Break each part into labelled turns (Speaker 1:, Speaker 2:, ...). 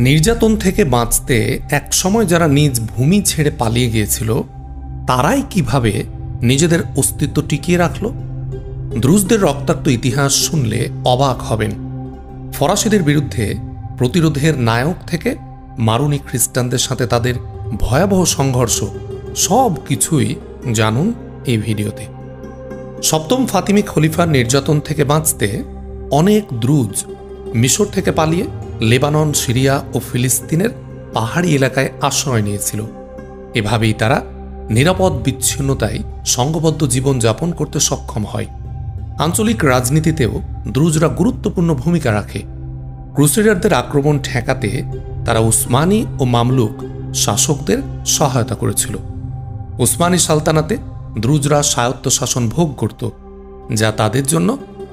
Speaker 1: নির্যাতন থেকে বাঁচতে একসময় যারা নিজ ভূমি ছেড়ে পালিয়ে গিয়েছিল তারাই কিভাবে নিজেদের অস্তিত্ব টিকিয়ে রাখল? দ্রুজদের রক্তাক্ত ইতিহাস শুনলে অবাক হবেন। ফরাসিদের বিরুদ্ধে প্রতিরোধের নায়ক থেকে মারুনি খ্রিস্টানদের সাথে তাদের ভয়াবহ সংঘর্ষ সব কিছুই জানুন এই ভিডিওতে। সপ্তম ফাতিমি খলিফার নির্যাতন থেকে বাঁচতে অনেক দ্রুজ মিশর থেকে পালিয়ে লেবানন, সিরিয়া ও ফিলিস্তিনের পাহাড়ি এলাকায় আশ্রয় নিয়েছিল। এভাবেই তারা নিরাপদ বিচ্ছিন্নতায় সংঘবদ্ধ জীবন যাপন করতে সক্ষম হয়। আঞ্চলিক রাজনীতিতেও দ্রুজরা গুরুত্বপূর্ণ ভূমিকা রাখে। ক্রুসেডারদের আক্রমণ ঠেকাতে তারা উসমানি ও মামলুক শাসকদের সহায়তা করেছিল। উসমানি সালতানাতে দ্রুজরা স্বায়ত্তশাসন ভোগ করত, যা তাদের জন্য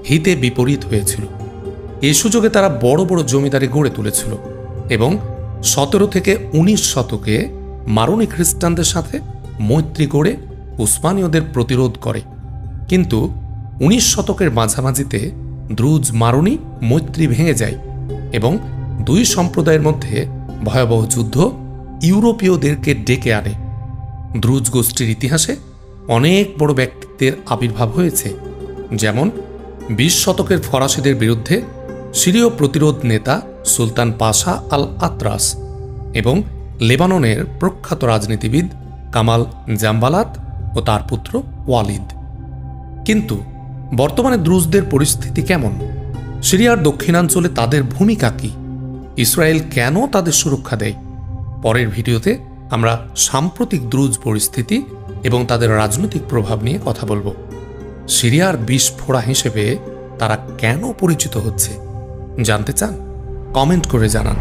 Speaker 1: হিতে বিপরীত হয়েছিল। এই সুযোগে তারা বড় বড় জমিদারি গড়ে তুলেছিল এবং 17 থেকে 19 শতকে মারুনি খ্রিস্টানদের সাথে মৈত্রী গড়ে উসমানীয়দের প্রতিরোধ করে। কিন্তু 19 শতকের মাঝামাঝিতে দ্রুজ মারুনি মৈত্রী ভেঙে যায় এবং দুই সম্প্রদায়ের মধ্যে ভয়াবহ যুদ্ধ ইউরোপীয়দেরকে ডেকে আনে। দ্রুজ গোষ্ঠীর ইতিহাসে অনেক বড় ব্যক্তিত্বের আবির্ভাব হয়েছে, যেমন 20 শতকের ফরাসিদের বিরুদ্ধে সিরীয় প্রতিরোধ নেতা সুলতান পাশা আল আত্রাস এবং লেবাননের প্রখ্যাত রাজনীতিবিদ কামাল জাম্বালাত ও তার পুত্র ওয়ালিদ। কিন্তু বর্তমানে দ্রুজদের পরিস্থিতি কেমন? সিরিয়ার দক্ষিণাঞ্চলে তাদের ভূমিকা কি? ইসরায়েল কেন তাদের সুরক্ষা দেয়? পরের ভিডিওতে আমরা সাম্প্রতিক দ্রুজ পরিস্থিতি এবং তাদের রাজনৈতিক প্রভাব নিয়ে কথা বলবো। সিরিয়ার বিস্ফোরা হিসেবে তারা কেন পরিচিত হচ্ছে জানতে চান? কমেন্ট করে জানান।